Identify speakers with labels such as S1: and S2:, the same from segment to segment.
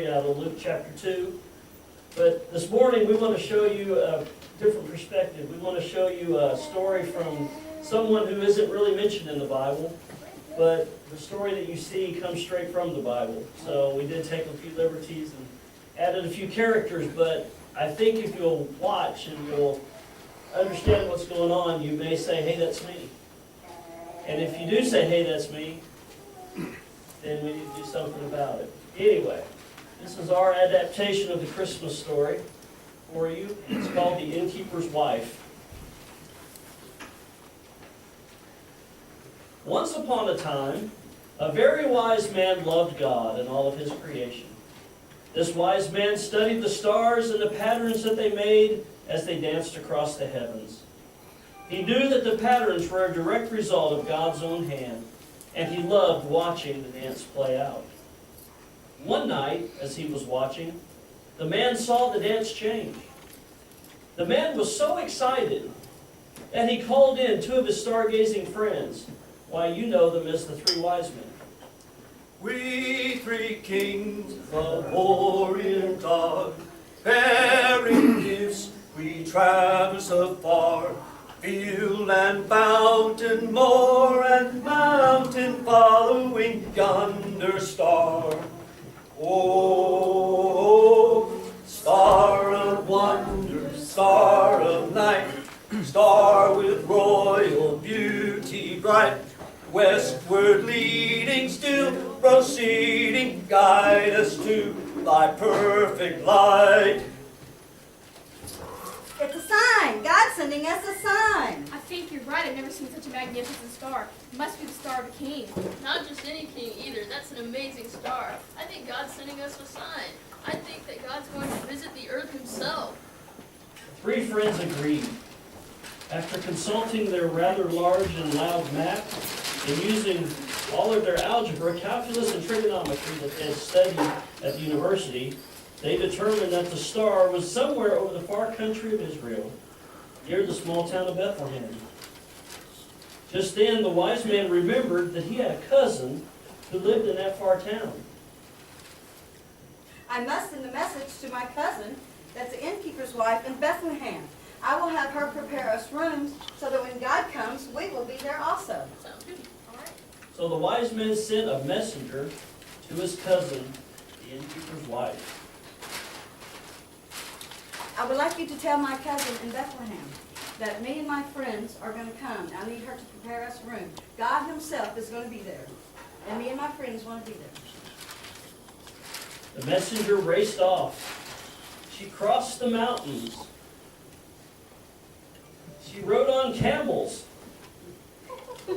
S1: story out of Luke chapter 2. But this morning we want to show you a different perspective. We want to show you a story from someone who isn't really mentioned in the Bible, but the story that you see comes straight from the Bible. So we did take a few liberties and added a few characters, but I think if you'll watch and you'll understand what's going on, you may say, hey, that's me. And if you do say, hey, that's me, then we need to do something about it. Anyway, this is our adaptation of the Christmas story for you. It's called The Innkeeper's Wife. Once upon a time, a very wise man loved God and all of his creation. This wise man studied the stars and the patterns that they made as they danced across the heavens. He knew that the patterns were a direct result of God's own hand, and he loved watching the dance play out. One night, as he was watching, the man saw the dance change. The man was so excited that he called in two of his stargazing friends. Why, you know them as the three wise men.
S2: We three kings of Orient are, bearing gifts we traverse afar, field and fountain, moor and mountain, following yonder star. Oh, star of wonder, star of night, star with royal beauty bright, westward leading, still proceeding, guide us to thy perfect light.
S3: It's a sign. God's sending us a sign.
S4: I think you're right. I've never seen such a magnificent star. It must be the star of a king.
S5: Not just any king either. That's an amazing star. I think God's sending us a sign. I think that God's going to visit the earth himself.
S1: The three friends agreed. After consulting their rather large and loud map and using all of their algebra, calculus, and trigonometry that they had studied at the university, they determined that the star was somewhere over the far country of Israel, near the small town of Bethlehem. Just then, the wise man remembered that he had a cousin who lived in that far town.
S3: I must send a message to my cousin, that's the innkeeper's wife in Bethlehem. I will have her prepare us rooms so that when God comes, we will be there also.
S5: Sounds good. All right.
S1: So the wise man sent a messenger to his cousin, the innkeeper's wife.
S3: I would like you to tell my cousin in Bethlehem that me and my friends are going to come. I need her to prepare us a room. God himself is going to be there, and me and my friends want to be there.
S1: The messenger raced off. She crossed the mountains. She rode on camels. She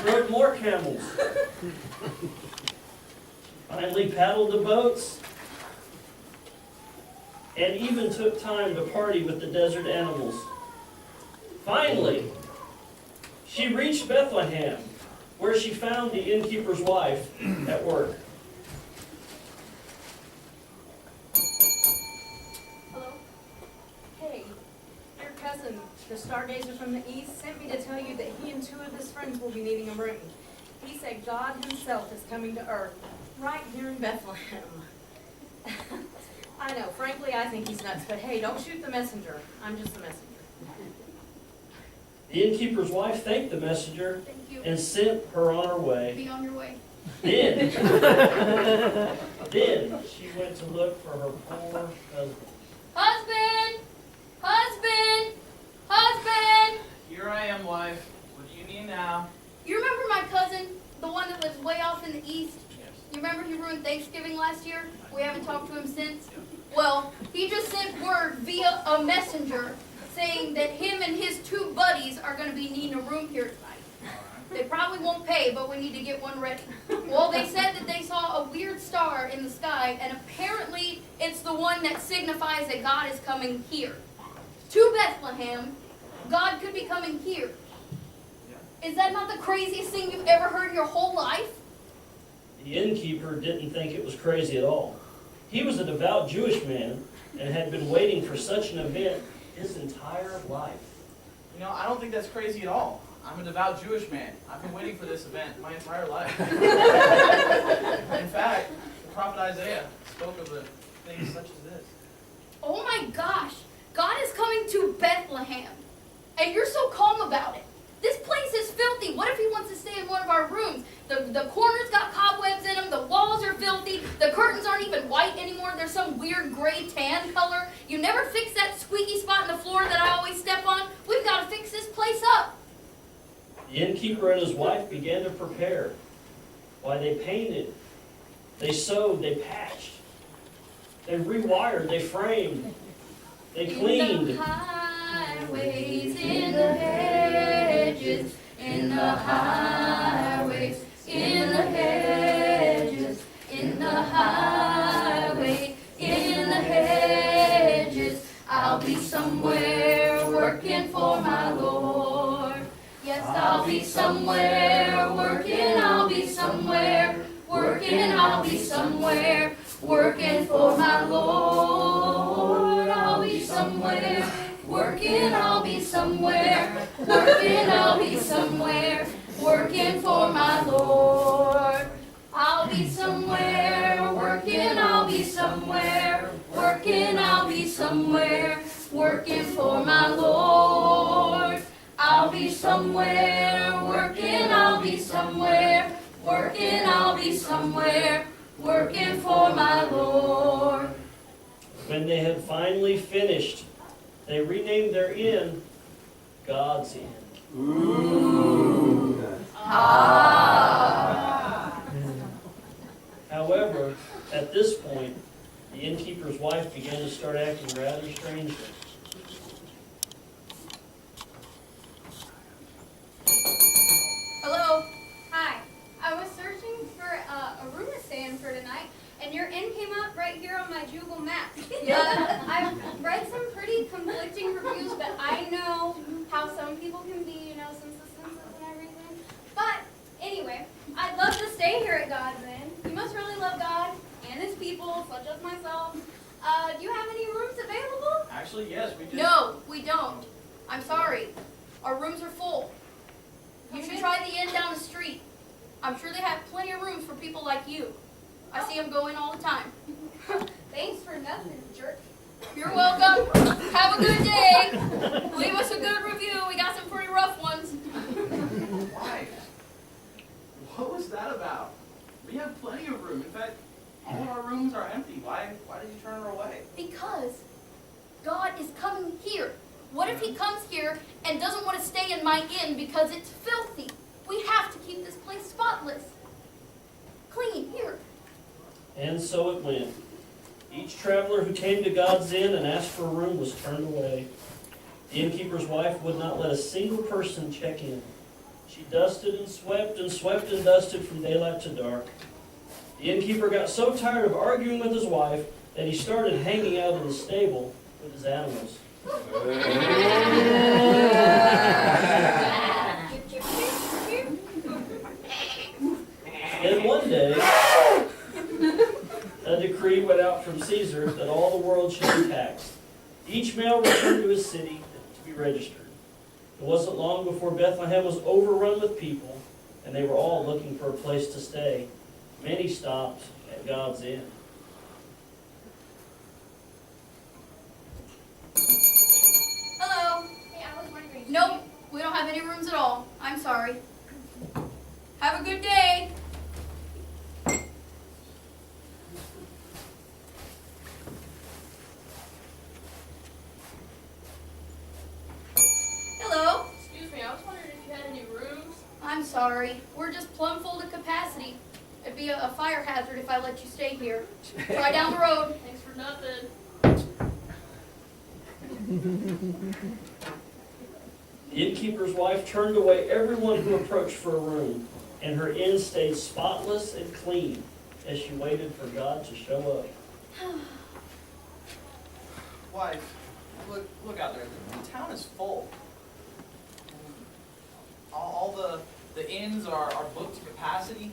S1: rode more camels. Finally paddled the boats, and even took time to party with the desert animals. Finally, she reached Bethlehem, where she found the innkeeper's wife at work.
S6: Hello? Hey, your cousin, the stargazer from the east, sent me to tell you that he and two of his friends will be needing a room. He said God himself is coming to earth, right here in Bethlehem. I know, frankly, I think he's nuts, but hey, don't shoot the messenger. I'm just the messenger.
S1: The innkeeper's wife thanked the messenger
S4: Thank you.
S1: and sent her on her way.
S4: Be on your way.
S1: Then she went to look for her poor husband.
S5: Husband! Husband! Husband!
S7: Here I am, wife. What do you need now?
S4: You remember my cousin, the one that lives way off in the east?
S7: Yes.
S4: You remember he ruined Thanksgiving last year? We haven't talked to him since. Well, he just sent word via a messenger saying that him and his two buddies are going to be needing a room here tonight. They probably won't pay, but we need to get one ready. Well, they said that they saw a weird star in the sky, and apparently it's the one that signifies that God is coming here. To Bethlehem, God could be coming here. Is that not the craziest thing you've ever heard in your whole life?
S1: The innkeeper didn't think it was crazy at all. He was a devout Jewish man and had been waiting for such an event his entire life.
S7: You know, I don't think that's crazy at all. I'm a devout Jewish man. I've been waiting for this event my entire life. In fact, Isaiah spoke of the things such as this.
S4: Oh my gosh, God is coming to Bethlehem, and you're so calm about it. This place is filthy. What if he wants to stay in one of our rooms? The corners got cobwebs in them, the walls are filthy, the curtains aren't even white anymore, there's some weird gray tan color. You never fix that squeaky spot in the floor that I always step on. We've got to fix this place up.
S1: The innkeeper and his wife began to prepare. Why, they painted, they sewed, they patched, they rewired, they framed, they
S4: In the
S1: cleaned.
S4: highways, in the hedges, in the highways, in the hedges, in the highway, in the hedges. I'll be somewhere working for my Lord. Yes, I'll be somewhere working, I'll be somewhere working, I'll be somewhere working for my Lord. I'll be somewhere working, I'll be somewhere working, I'll be somewhere working for my Lord. I'll be somewhere working, I'll be somewhere working, I'll be somewhere working for my Lord. I'll be somewhere working, I'll be somewhere working, I'll be somewhere working for my Lord.
S1: When they had finally finished, they renamed their inn God's Inn. However, at this point, the innkeeper's wife began to start acting rather strangely.
S4: Hello. Hi. I was searching for a room to stay in for tonight, and your inn came up right here on my Google map. I've read some pretty conflicting reviews, but I know how some people can be, since the census and everything. But anyway, I'd love to stay here at God's Inn. You must really love God and His people, such as myself. Do you have any rooms available?
S7: Actually, yes, we do.
S4: No, we don't. I'm sorry. Our rooms are full. You should try the inn down the street. I'm sure they have plenty of rooms for people like you. I see them go in all the time.
S8: Thanks for nothing, jerk.
S4: You're welcome. Have a good day. Leave us a good review. We got some pretty rough ones.
S7: Why? What was that about? We have plenty of room. In fact, all of our rooms are empty. Why did you turn her away?
S4: Because God is coming here. What if He comes here and doesn't want to stay in my inn because it's filthy? We have to keep this place spotless. Clean, here.
S1: And so it went. Each traveler who came to God's Inn and asked for a room was turned away. The innkeeper's wife would not let a single person check in. She dusted and swept and swept and dusted from daylight to dark. The innkeeper got so tired of arguing with his wife that he started hanging out in the stable with his animals. Then one day, a decree went out from Caesar that all the world should be taxed. Each male returned to his city to be registered. It wasn't long before Bethlehem was overrun with people, and they were all looking for a place to stay. Many stopped at God's Inn.
S4: Hello.
S8: Hey, I was wondering.
S4: Nope, we don't have any rooms at all. I'm sorry. Have a good day. Hello.
S5: Excuse me, I was wondering if you had any rooms.
S4: I'm sorry. We're just plumb full to capacity. It'd be a fire hazard if I let you stay here. Try down the road.
S5: Thanks for nothing.
S1: The innkeeper's wife turned away everyone who approached for a room, and her inn stayed spotless and clean as she waited for God to show up.
S7: Wife, look out there. The town is full. All the inns are booked to capacity.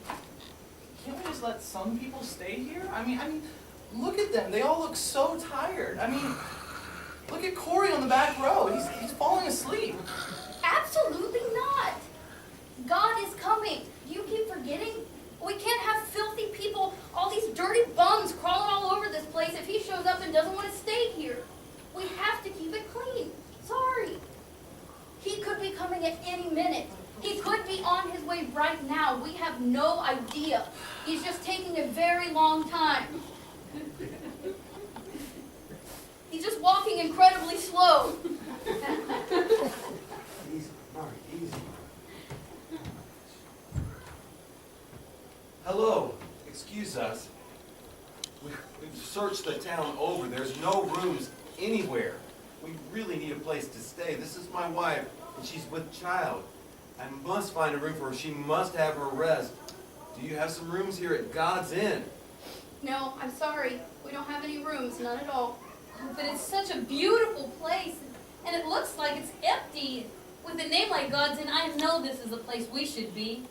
S7: Can't we just let some people stay here? I mean, look at them. They all look so tired. I mean, look at Corey on the back row. He's falling asleep.
S4: Absolutely not. God is coming. Do you keep forgetting? We can't have filthy people, all these dirty dirty bums crawling all over this place if he shows up and doesn't want to stay here. We have to keep it clean. Sorry. He could be coming at any minute. He could be on his way right now. We have no idea. He's just taking a very long time. He's just walking incredibly slow.
S9: Easy, Marty, easy.
S10: Hello, excuse us. We've searched the town over. There's no rooms anywhere. We really need a place to stay. This is my wife, and she's with child. I must find a room for her. She must have her rest. Do you have some rooms here at God's Inn?
S4: No, I'm sorry. We don't have any rooms, none at all.
S6: But it's such a beautiful place, and it looks like it's empty. With a name like God's Inn, I know this is a place we should be.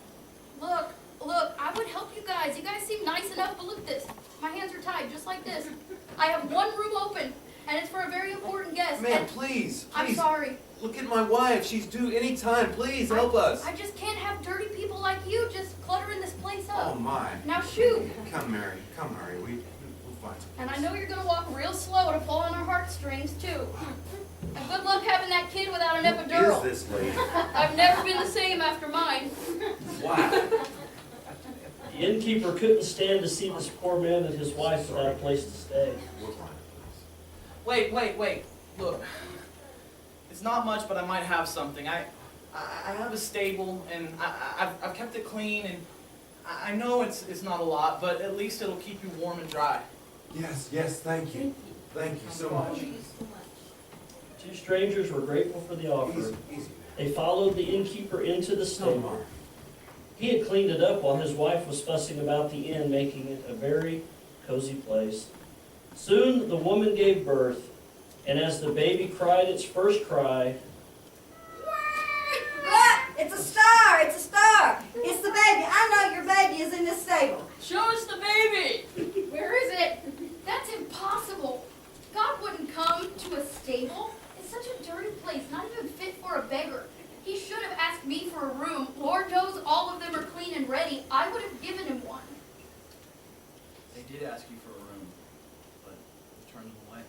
S4: Look, I would help you guys. You guys seem nice enough, but look at this. My hands are tied, just like this. I have one room open, and it's for a very important guest.
S10: Ma'am,
S4: and
S10: please,
S4: I'm
S10: please.
S4: sorry.
S10: Look at my wife. She's due any time. Please help us.
S4: I just can't have dirty people like you just cluttering this place
S10: Oh,
S4: up.
S10: my.
S4: Now shoot.
S10: Come, Mary. Come, Mary. We'll find some.
S4: And I know you're gonna walk real slow to pull on our heartstrings too. And good luck having that kid without an
S10: Who
S4: epidural.
S10: is this lady?
S4: I've never been the same after mine.
S10: Wow.
S1: The innkeeper couldn't stand to see this poor man and his wife without a place to stay.
S10: We'll find a place.
S7: Wait. Look, it's not much, but I might have something. I have a stable, and I've kept it clean, and I know it's not a lot, but at least it'll keep you warm and dry.
S10: Yes, thank you. Thank you so much.
S1: Two strangers were grateful for the offer.
S10: Easy.
S1: They followed the innkeeper into the stable. He had cleaned it up while his wife was fussing about the inn, making it a very cozy place. Soon the woman gave birth, and as the baby cried its first cry,
S3: What? It's a star! It's a star! It's the baby. I know your baby is in this stable.
S5: Show us the baby!
S4: Where is it? That's impossible. God wouldn't come to a stable. It's such a dirty place, not even fit for a beggar. He should have asked me for a room. Lord knows all of them are clean and ready. I would have given him one.
S7: They did ask you for a room, but you turned them away.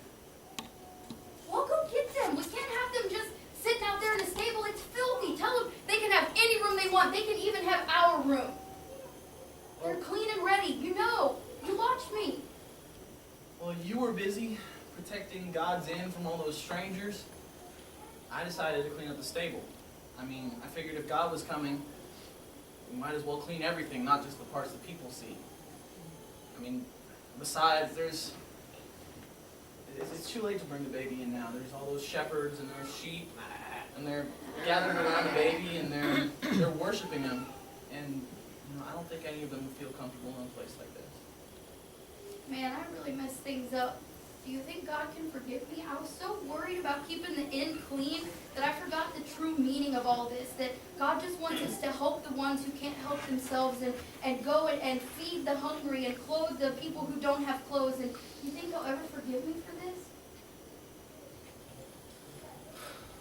S4: Well, go get them. We can't have them just sitting out there in the stable. It's filthy. Tell them they can have any room they want. They can even have our room. They're clean and ready. You know. You watched me.
S7: Well, you were busy protecting God's Inn from all those strangers. I decided to clean up the stable. I mean, I figured if God was coming, we might as well clean everything, not just the parts that people see. I mean, besides, it's too late to bring the baby in now. There's all those shepherds and there's sheep, and they're gathered around the baby and they're worshiping him. And I don't think any of them would feel comfortable in a place like this.
S4: Man, I really messed things up. Do you think God can forgive me? I was so worried about keeping the inn clean that I forgot the true meaning of all this, that God just wants us to help the ones who can't help themselves and go and feed the hungry and clothe the people who don't have clothes. And you think He'll ever forgive me for this?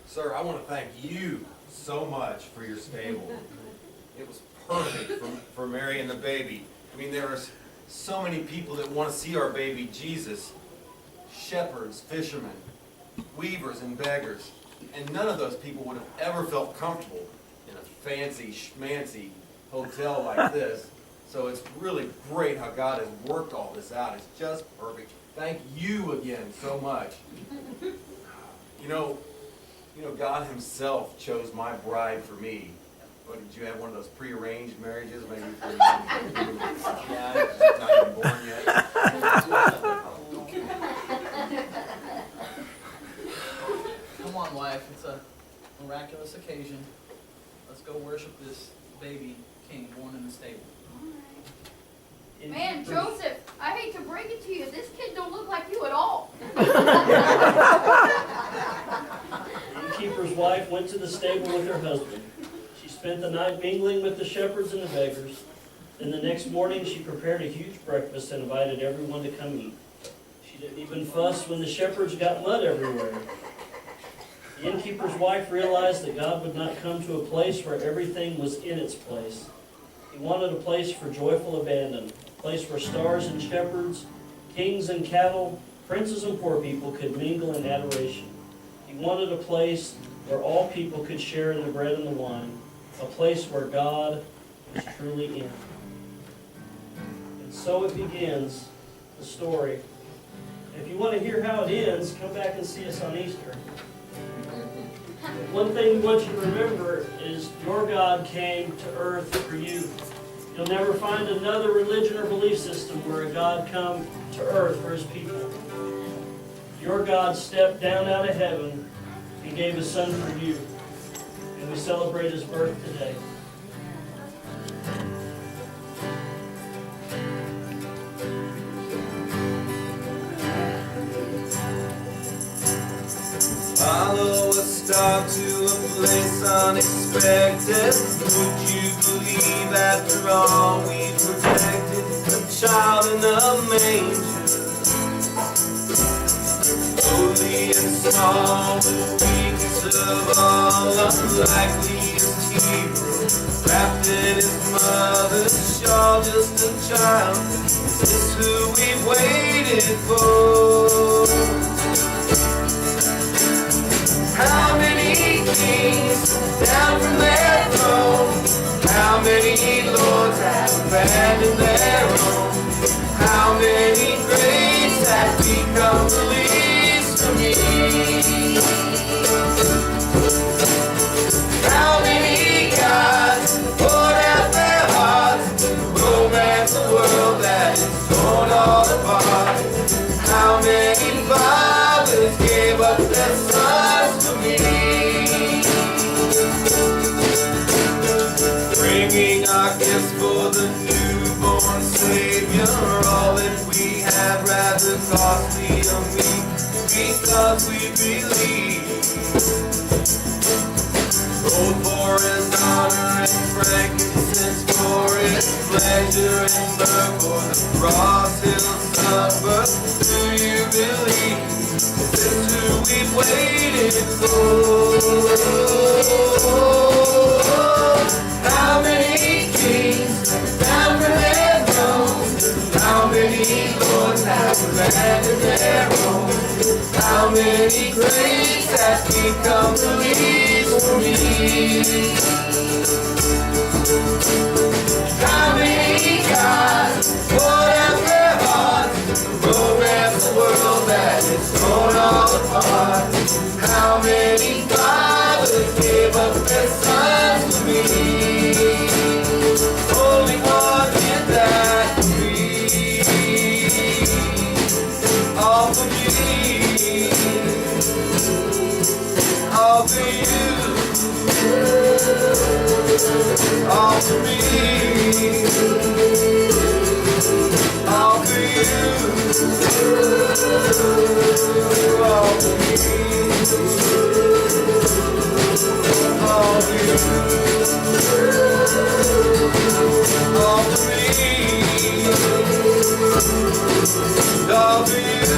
S10: Sir, I want to thank you so much for your stable. It was perfect for Mary and the baby. I mean, there are so many people that want to see our baby Jesus. Shepherds, fishermen, weavers, and beggars. And none of those people would have ever felt comfortable in a fancy, schmancy hotel like this. So it's really great how God has worked all this out. It's just perfect. Thank you again so much. You know, God himself chose my bride for me. What, did you have one of those prearranged marriages? Maybe for yeah, not even born yet.
S7: Come on, wife. It's a miraculous occasion. Let's go worship this baby king born in the stable.
S4: Man, Joseph, I hate to break it to you. This kid don't look like you at all.
S1: the innkeeper's wife went to the stable with her husband. She spent the night mingling with the shepherds and the beggars. Then the next morning she prepared a huge breakfast and invited everyone to come eat. She didn't even fuss when the shepherds got mud everywhere. The innkeeper's wife realized that God would not come to a place where everything was in its place. He wanted a place for joyful abandon, place where stars and shepherds, kings and cattle, princes and poor people could mingle in adoration. He wanted a place where all people could share in the bread and the wine, a place where God was truly in. And so it begins, the story. If you want to hear how it ends, come back and see us on Easter. One thing we want you to remember is your God came to earth for you. You'll never find another religion or belief system where a God come to earth for his people. Your God stepped down out of heaven and gave his son for you. And we celebrate his birth today.
S2: Follow a star to a place unexpected. Would you believe after all we protected a child in a manger? Lowly and small, the weakest of all, unlikeliest hero, wrapped in his mother's shawl, just a child. Is this who we've waited for? How many kings down from their throne? How many lords have abandoned their own? How many greats have become the least for me? How many gods poured out their hearts to romance a world that is torn all apart? How many fathers gave up their sons for me? Bringing our gifts for the newborn Savior, all that we have rather costly or meek, because we believe. Gold for his honor and frankincense for his pleasure and myrrh for the cross he'll suffer. Do you believe? Is this who we've waited for? How many kings down from their thrones? How many lords have abandoned their own? How many greats have become the least for me? How many gods poured out their hearts to romance a world that is torn all apart? How many fathers gave up their sons for me? Only one did that for me. All for me. All for you. All for me. All for you. All for me. All for you. All for me. All for you.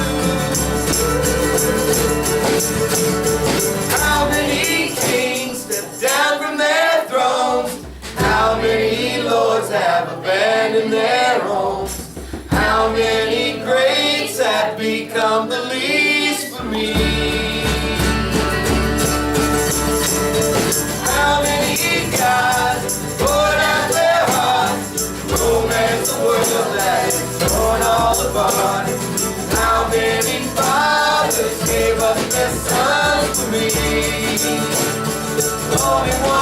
S2: How many kings stepped down from their thrones? How many lords have abandoned their homes? How many greats have become the least for me? How many gods poured out their hearts to romance a world that is torn all apart? How many fathers gave up their sons for me? Only one.